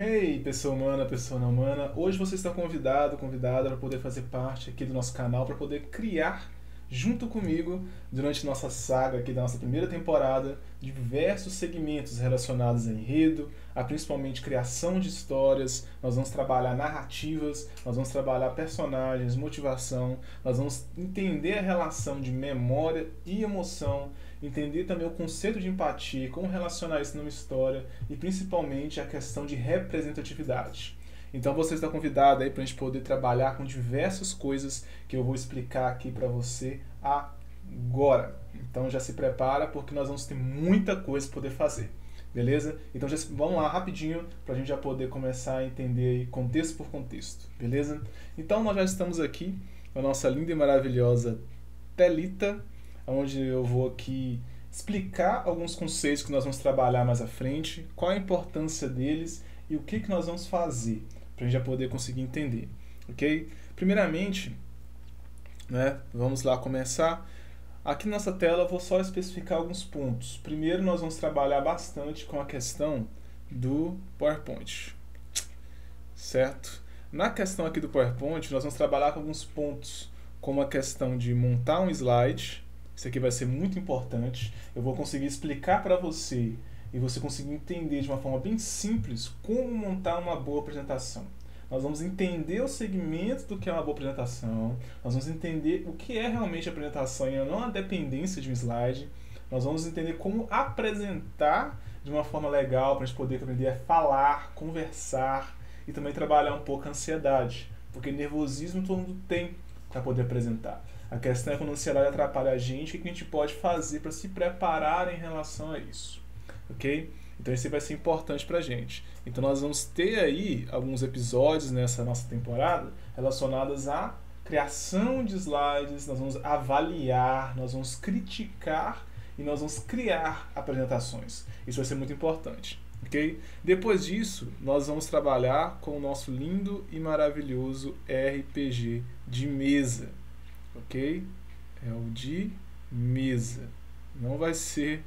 Ei, pessoa não humana, hoje você está convidada para poder fazer parte aqui do nosso canal, para poder criar junto comigo, durante nossa saga aqui da nossa primeira temporada, diversos segmentos relacionados a enredo, a principalmente criação de histórias. Nós vamos trabalhar narrativas, nós vamos trabalhar personagens, motivação, nós vamos entender a relação de memória e emoção, entender também o conceito de empatia, como relacionar isso numa história e principalmente a questão de representatividade. Então você está convidado aí para a gente poder trabalhar com diversas coisas que eu vou explicar aqui para você agora. Então já se prepara porque nós vamos ter muita coisa para poder fazer. Beleza? Então vamos lá rapidinho para a gente já poder começar a entender aí contexto por contexto. Beleza? Então nós já estamos aqui com a nossa linda e maravilhosa telita, onde eu vou aqui explicar alguns conceitos que nós vamos trabalhar mais à frente, qual a importância deles e o que nós vamos fazer, para a gente já poder conseguir entender, ok? Primeiramente, né, vamos lá começar. Aqui na nossa tela eu vou só especificar alguns pontos. Primeiro nós vamos trabalhar bastante com a questão do PowerPoint, certo? Na questão aqui do PowerPoint nós vamos trabalhar com alguns pontos, como a questão de montar um slide. Isso aqui vai ser muito importante. Eu vou conseguir explicar para você e você conseguir entender de uma forma bem simples como montar uma boa apresentação. Nós vamos entender o segmento do que é uma boa apresentação, nós vamos entender o que é realmente a apresentação e não a dependência de um slide, nós vamos entender como apresentar de uma forma legal para a gente poder aprender a falar, conversar e também trabalhar um pouco a ansiedade, porque nervosismo todo mundo tem para poder apresentar. A questão é quando a ansiedade atrapalha a gente, o que a gente pode fazer para se preparar em relação a isso, ok? Então isso vai ser importante para a gente. Então nós vamos ter aí alguns episódios nessa nossa temporada relacionados à criação de slides, nós vamos avaliar, nós vamos criticar e nós vamos criar apresentações. Isso vai ser muito importante, ok? Depois disso, nós vamos trabalhar com o nosso lindo e maravilhoso RPG de mesa. Ok? É o de mesa. Não vai ser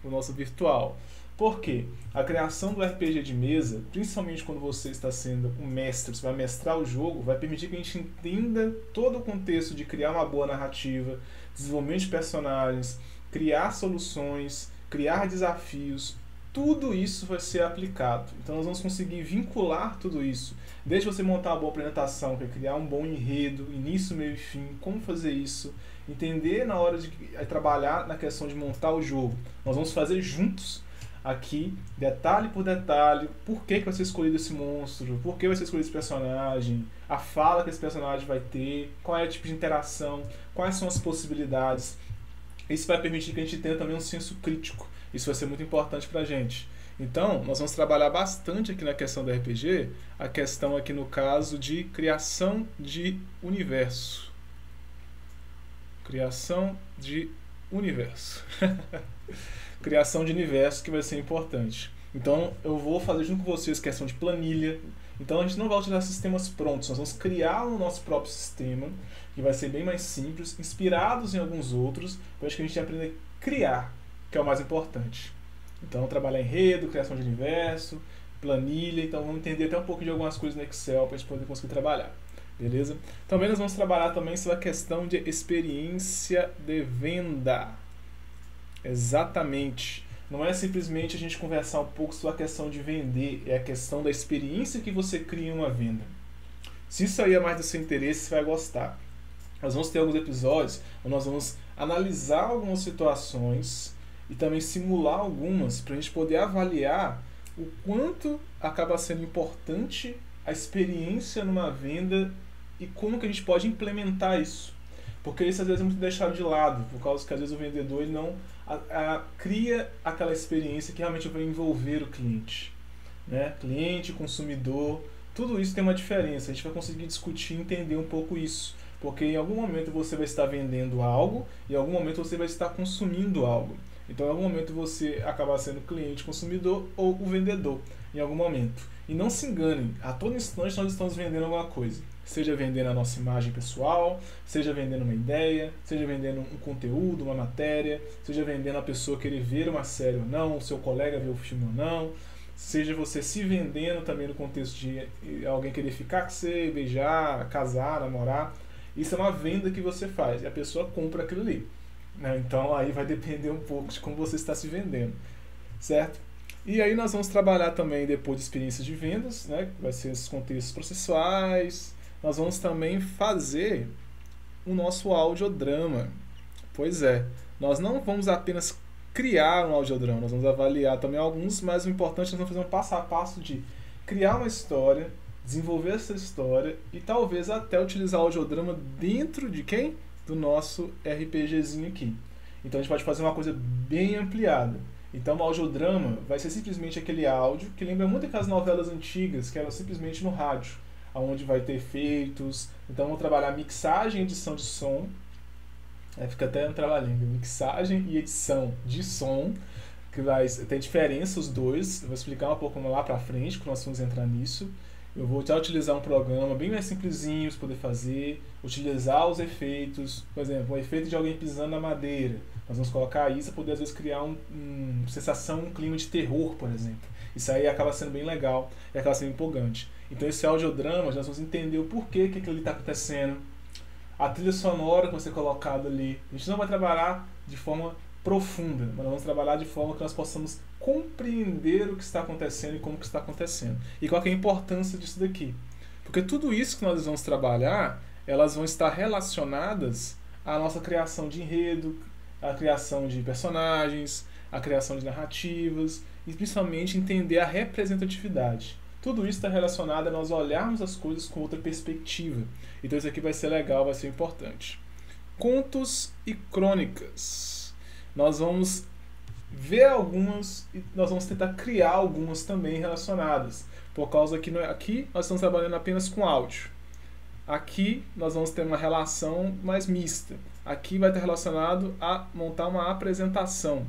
o nosso virtual. Por quê? A criação do RPG de mesa, principalmente quando você está sendo um mestre, você vai mestrar o jogo, vai permitir que a gente entenda todo o contexto de criar uma boa narrativa, desenvolvimento de personagens, criar soluções, criar desafios. Tudo isso vai ser aplicado. Então nós vamos conseguir vincular tudo isso. Desde você montar uma boa apresentação, que é criar um bom enredo, início, meio e fim, como fazer isso, entender na hora de trabalhar na questão de montar o jogo. Nós vamos fazer juntos aqui, detalhe por detalhe, por que vai ser escolhido esse monstro, por que vai ser escolhido esse personagem, a fala que esse personagem vai ter, qual é o tipo de interação, quais são as possibilidades. Isso vai permitir que a gente tenha também um senso crítico. Isso vai ser muito importante pra gente. Então, nós vamos trabalhar bastante aqui na questão do RPG, a questão aqui no caso de criação de universo. Criação de universo. Criação de universo que vai ser importante. Então, eu vou fazer junto com vocês questão de planilha. Então, a gente não vai utilizar sistemas prontos, nós vamos criar o nosso próprio sistema, que vai ser bem mais simples, inspirados em alguns outros, para que a gente aprenda a criar, que é o mais importante. Então, trabalhar enredo, criação de universo, planilha. Então, vamos entender até um pouco de algumas coisas no Excel para a gente poder conseguir trabalhar. Beleza? Também nós vamos trabalhar também sobre a questão de experiência de venda. Exatamente. Não é simplesmente a gente conversar um pouco sobre a questão de vender, é a questão da experiência que você cria em uma venda. Se isso aí é mais do seu interesse, você vai gostar. Nós vamos ter alguns episódios onde nós vamos analisar algumas situações e também simular algumas para a gente poder avaliar o quanto acaba sendo importante a experiência numa venda e como que a gente pode implementar isso. Porque isso às vezes é muito deixado de lado, por causa que às vezes o vendedor ele não cria aquela experiência que realmente vai envolver o cliente. Né? Cliente, consumidor, tudo isso tem uma diferença. A gente vai conseguir discutir e entender um pouco isso. Porque em algum momento você vai estar vendendo algo e em algum momento você vai estar consumindo algo. Então, em algum momento você acaba sendo cliente, consumidor ou o vendedor, em algum momento. E não se enganem, a todo instante nós estamos vendendo alguma coisa. Seja vendendo a nossa imagem pessoal, seja vendendo uma ideia, seja vendendo um conteúdo, uma matéria, seja vendendo a pessoa querer ver uma série ou não, o seu colega ver o filme ou não. seja você se vendendo também no contexto de alguém querer ficar com você, beijar, casar, namorar. Isso é uma venda que você faz e a pessoa compra aquilo ali, né? Então aí vai depender um pouco de como você está se vendendo, certo? E aí nós vamos trabalhar também depois de experiências de vendas, né? Vai ser esses contextos processuais. Nós vamos também fazer o nosso audiodrama. Pois é, nós não vamos apenas criar um audiodrama, nós vamos avaliar também alguns, mas o importante é nós vamos fazer um passo a passo de criar uma história, desenvolver essa história e talvez até utilizar o audiodrama dentro de quem? Do nosso RPGzinho aqui. Então a gente pode fazer uma coisa bem ampliada. Então o audiodrama vai ser simplesmente aquele áudio que lembra muito aquelas novelas antigas que eram simplesmente no rádio, onde vai ter efeitos. Então vamos trabalhar mixagem e edição de som. Fica até um trabalhinho, mixagem e edição de som, que vai ter diferença os dois. Eu vou explicar um pouco lá pra frente, quando nós vamos entrar nisso. Eu vou já utilizar um programa bem mais simplesinho para poder fazer, utilizar os efeitos, por exemplo, o efeito de alguém pisando na madeira. Nós vamos colocar isso para poder às vezes criar uma sensação, um clima de terror, por exemplo. Isso aí acaba sendo bem legal e acaba sendo empolgante. Então esse audiodrama, nós vamos entender o porquê que aquilo ali está acontecendo, a trilha sonora que vai ser colocada ali. A gente não vai trabalhar de forma profunda, mas nós vamos trabalhar de forma que nós possamos compreender o que está acontecendo e como que está acontecendo. E qual que é a importância disso daqui? Porque tudo isso que nós vamos trabalhar, elas vão estar relacionadas à nossa criação de enredo, à criação de personagens, à criação de narrativas e principalmente entender a representatividade. Tudo isso está relacionado a nós olharmos as coisas com outra perspectiva. Então isso aqui vai ser legal, vai ser importante. Contos e crônicas. Nós vamos ver algumas e nós vamos tentar criar algumas também relacionadas. Por causa que aqui nós estamos trabalhando apenas com áudio. Aqui nós vamos ter uma relação mais mista. Aqui vai estar relacionado a montar uma apresentação.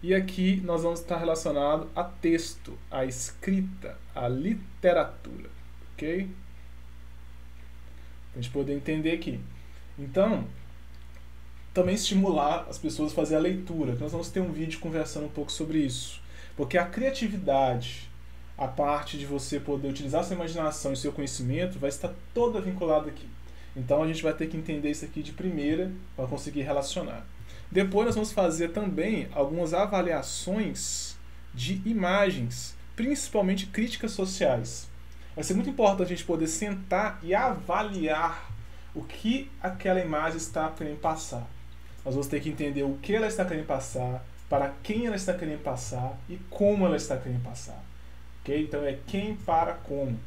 E aqui nós vamos estar relacionado a texto, a escrita, a literatura, ok? Para a gente poder entender aqui. Então, também estimular as pessoas a fazer a leitura. Nós vamos ter um vídeo conversando um pouco sobre isso. Porque a criatividade, a parte de você poder utilizar sua imaginação e seu conhecimento, vai estar toda vinculada aqui. Então a gente vai ter que entender isso aqui de primeira para conseguir relacionar. Depois nós vamos fazer também algumas avaliações de imagens, principalmente críticas sociais. Vai ser muito importante a gente poder sentar e avaliar o que aquela imagem está querendo passar. Nós vamos ter que entender o que ela está querendo passar, para quem ela está querendo passar e como ela está querendo passar. Okay? Então é quem, para, como.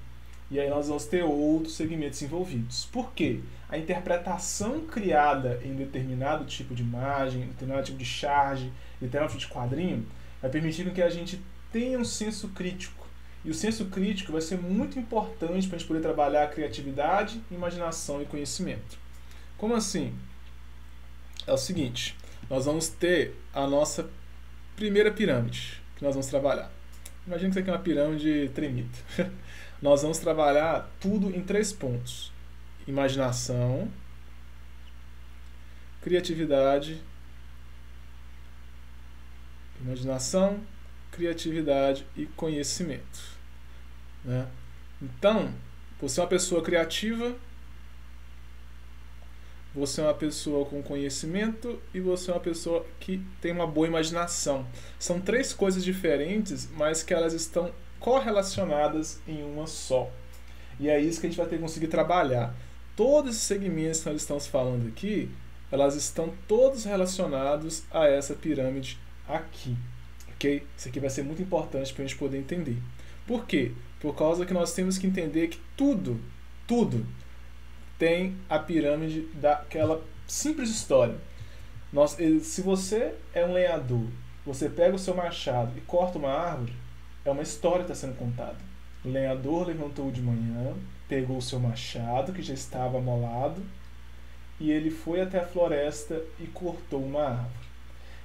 E aí nós vamos ter outros segmentos envolvidos. Por quê? A interpretação criada em determinado tipo de imagem, determinado tipo de charge, determinado tipo de quadrinho, vai permitir que a gente tenha um senso crítico. E o senso crítico vai ser muito importante para a gente poder trabalhar a criatividade, imaginação e conhecimento. Como assim? É o seguinte, nós vamos ter a nossa primeira pirâmide que nós vamos trabalhar. Imagina que isso aqui é uma pirâmide tremida. Nós vamos trabalhar tudo em 3 pontos. Imaginação, criatividade, criatividade e conhecimento. Né? Então, você é uma pessoa criativa, você é uma pessoa com conhecimento e você é uma pessoa que tem uma boa imaginação. São 3 coisas diferentes, mas que elas estão correlacionadas em uma só. E é isso que a gente vai ter que conseguir trabalhar. Todos esses segmentos que nós estamos falando aqui, elas estão todos relacionados a essa pirâmide aqui. Ok? Isso aqui vai ser muito importante para a gente poder entender. Por quê? Por causa que nós temos que entender que tudo tem a pirâmide daquela simples história. Se você é um lenhador, você pega o seu machado e corta uma árvore, é uma história que está sendo contada. O lenhador levantou de manhã, pegou o seu machado, que já estava amolado, e ele foi até a floresta e cortou uma árvore.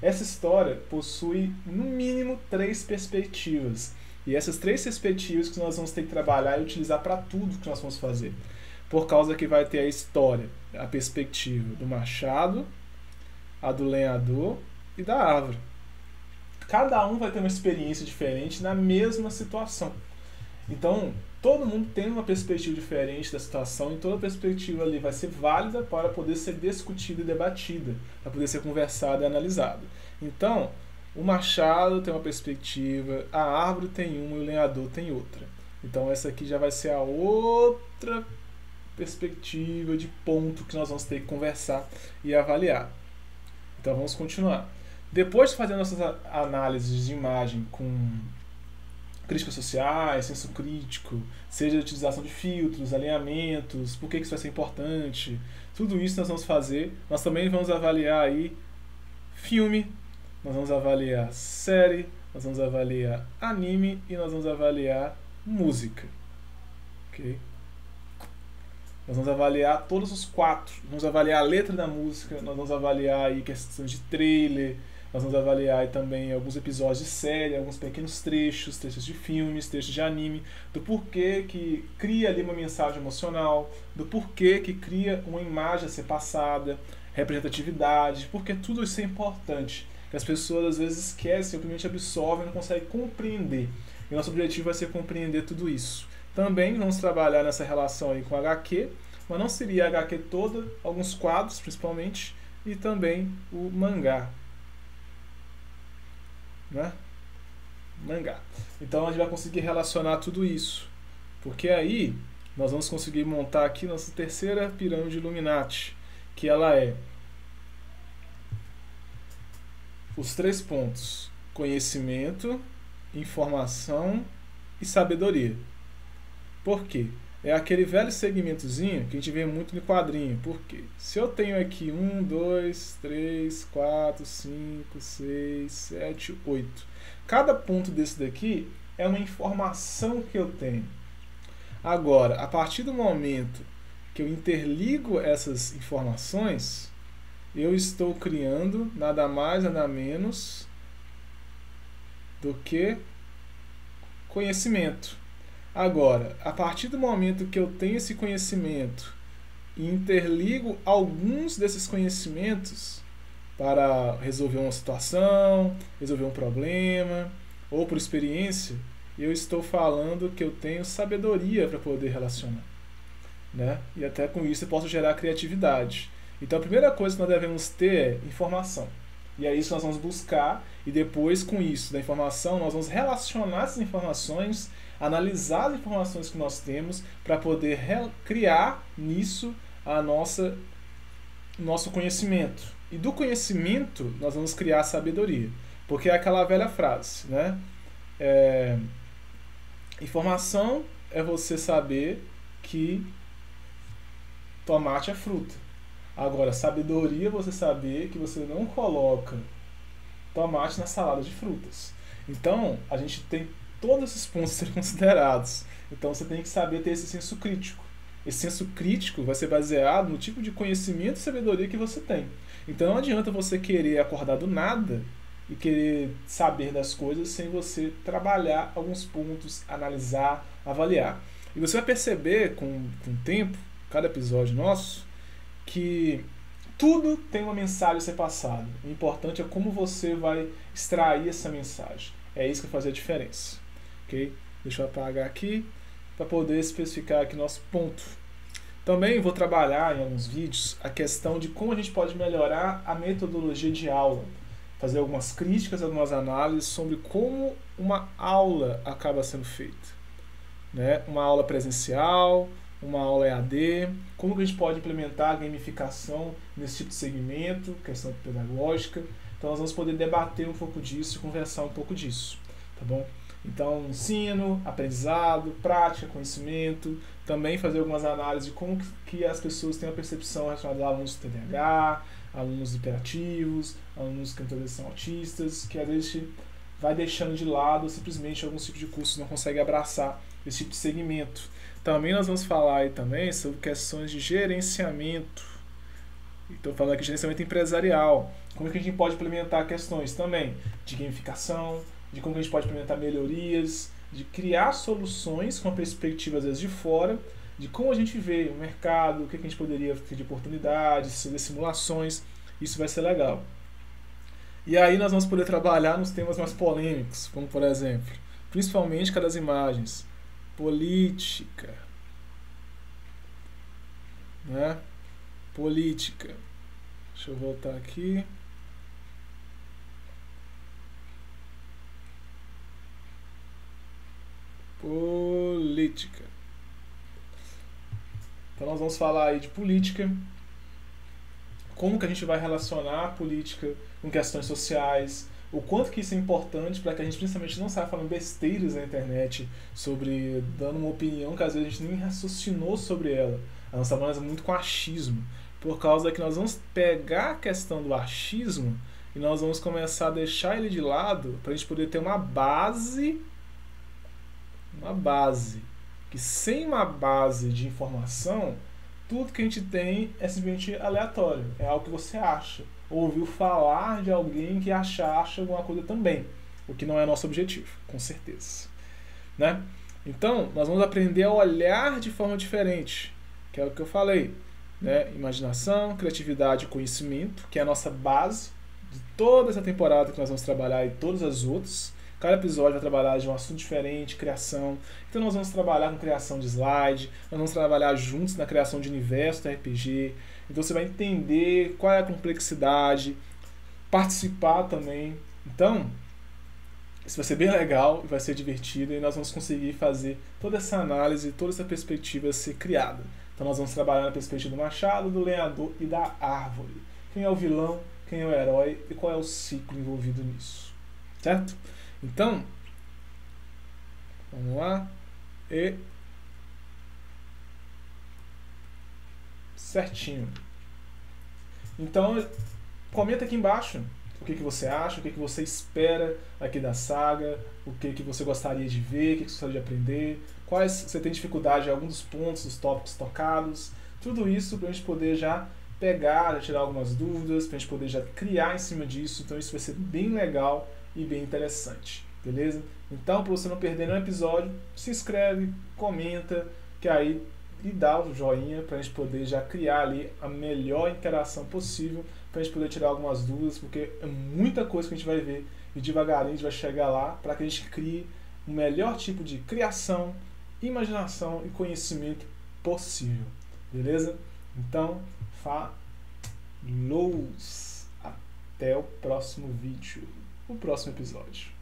Essa história possui, no mínimo, 3 perspectivas. E essas 3 perspectivas que nós vamos ter que trabalhar e utilizar para tudo que nós vamos fazer. Por causa que vai ter a história, a perspectiva do machado, a do lenhador e da árvore. cada um vai ter uma experiência diferente na mesma situação. Então, todo mundo tem uma perspectiva diferente da situação e toda perspectiva ali vai ser válida para poder ser discutida e debatida, para poder ser conversada e analisada. Então, o machado tem uma perspectiva, a árvore tem uma e o lenhador tem outra. Então, essa aqui já vai ser a outra perspectiva de ponto que nós vamos ter que conversar e avaliar. Então, vamos continuar. Depois de fazer nossas análises de imagem com críticas sociais, senso crítico, seja a utilização de filtros, alinhamentos, por que isso vai ser importante, tudo isso nós vamos fazer. Nós também vamos avaliar aí filme, nós vamos avaliar série, nós vamos avaliar anime e nós vamos avaliar música. Ok? Nós vamos avaliar todos os 4. Vamos avaliar a letra da música, nós vamos avaliar aí questões de trailer, nós vamos avaliar aí também alguns episódios de série, alguns pequenos trechos de filmes, trechos de anime, do porquê que cria ali uma mensagem emocional, do porquê que cria uma imagem a ser passada, representatividade, porque tudo isso é importante, que as pessoas às vezes esquecem, simplesmente absorvem e não conseguem compreender. E nosso objetivo vai ser compreender tudo isso. Também vamos trabalhar nessa relação aí com a HQ, mas não seria a HQ toda, alguns quadros principalmente, e também o mangá. Né? Mangá. Então a gente vai conseguir relacionar tudo isso, porque aí nós vamos conseguir montar aqui nossa terceira pirâmide Illuminati, que ela é os 3 pontos: conhecimento, informação e sabedoria. Por quê? É aquele velho segmentozinho que a gente vê muito no quadrinho. Por quê? Se eu tenho aqui 1, 2, 3, 4, 5, 6, 7, 8. Cada ponto desse daqui é uma informação que eu tenho. Agora, a partir do momento que eu interligo essas informações, eu estou criando nada mais, nada menos do que conhecimento. Agora, a partir do momento que eu tenho esse conhecimento e interligo alguns desses conhecimentos para resolver uma situação, resolver um problema, ou por experiência, eu estou falando que eu tenho sabedoria para poder relacionar. Né? E até com isso eu posso gerar criatividade. Então a primeira coisa que nós devemos ter é informação. E é isso que nós vamos buscar, e depois com isso, da informação, nós vamos relacionar essas informações, analisar as informações que nós temos para poder criar nisso a nosso conhecimento. E do conhecimento nós vamos criar a sabedoria. Porque é aquela velha frase, né? Informação é você saber que tomate é fruta. Agora, sabedoria é você saber que você não coloca tomate na salada de frutas. Então, a gente tem todos esses pontos a serem considerados. Então, você tem que saber ter esse senso crítico. Esse senso crítico vai ser baseado no tipo de conhecimento e sabedoria que você tem. Então, não adianta você querer acordar do nada e querer saber das coisas sem você trabalhar alguns pontos, analisar, avaliar. E você vai perceber com o tempo, cada episódio nosso, que tudo tem uma mensagem a ser passada. O importante é como você vai extrair essa mensagem. É isso que vai fazer a diferença. Ok? Deixa eu apagar aqui para poder especificar aqui nosso ponto. Também vou trabalhar em alguns vídeos a questão de como a gente pode melhorar a metodologia de aula. Fazer algumas críticas, algumas análises sobre como uma aula acaba sendo feita. Né? Uma aula presencial, uma aula EAD, como que a gente pode implementar a gamificação nesse tipo de segmento, questão pedagógica. Então nós vamos poder debater um pouco disso e conversar um pouco disso, tá bom? Então, ensino, aprendizado, prática, conhecimento, também fazer algumas análises de como que as pessoas têm a percepção relacionada a alunos com TDAH, alunos hiperativos, alunos que muitas vezes são autistas, que às vezes vai deixando de lado, simplesmente alguns tipos de cursos não conseguem abraçar esse tipo de segmento. Também nós vamos falar aí também sobre questões de gerenciamento. Estou falando aqui de gerenciamento empresarial. Como é que a gente pode implementar questões também de gamificação, de como que a gente pode implementar melhorias, de criar soluções com a perspectiva às vezes de fora, de como a gente vê o mercado, o que a gente poderia ter de oportunidades, fazer simulações. Isso vai ser legal. E aí nós vamos poder trabalhar nos temas mais polêmicos, como por exemplo, principalmente com as imagens, política, né? Política. Deixa eu voltar aqui. Política. Então nós vamos falar aí de política, como que a gente vai relacionar a política com questões sociais, o quanto que isso é importante para que a gente principalmente não saia falando besteiras na internet sobre, dando uma opinião que às vezes a gente nem raciocinou sobre ela. A nossa trabalha muito com achismo, por causa que nós vamos pegar a questão do achismo e nós vamos começar a deixar ele de lado para a gente poder ter uma base, que sem uma base de informação, tudo que a gente tem é simplesmente aleatório, é algo que você acha, ou ouviu falar de alguém que acha alguma coisa também, o que não é nosso objetivo, com certeza, né? Então, nós vamos aprender a olhar de forma diferente, que é o que eu falei, né? Imaginação, criatividade e conhecimento, que é a nossa base de toda essa temporada que nós vamos trabalhar e todas as outras. Cada episódio vai trabalhar de um assunto diferente, criação. Então nós vamos trabalhar com criação de slide, nós vamos trabalhar juntos na criação de universo do RPG. Então você vai entender qual é a complexidade, participar também. Então, isso vai ser bem legal, vai ser divertido e nós vamos conseguir fazer toda essa análise, toda essa perspectiva ser criada. Então nós vamos trabalhar na perspectiva do machado, do lenhador e da árvore. Quem é o vilão, quem é o herói e qual é o ciclo envolvido nisso. Certo? Então, vamos lá. E certinho. Então, comenta aqui embaixo o que você acha, o que você espera aqui da saga, o que você gostaria de ver, o que você gostaria de aprender, quais você tem dificuldade em alguns dos pontos, dos tópicos tocados, tudo isso para a gente poder já pegar, já tirar algumas dúvidas, para a gente poder já criar em cima disso. Então isso vai ser bem legal e bem interessante, beleza? Então, para você não perder nenhum episódio, se inscreve, comenta, que aí e dá o joinha para a gente poder já criar ali a melhor interação possível, para a gente poder tirar algumas dúvidas, porque é muita coisa que a gente vai ver e devagarinho a gente vai chegar lá para que a gente crie o melhor tipo de criação, imaginação e conhecimento possível, beleza? Então, falou! Até o próximo vídeo, o próximo episódio.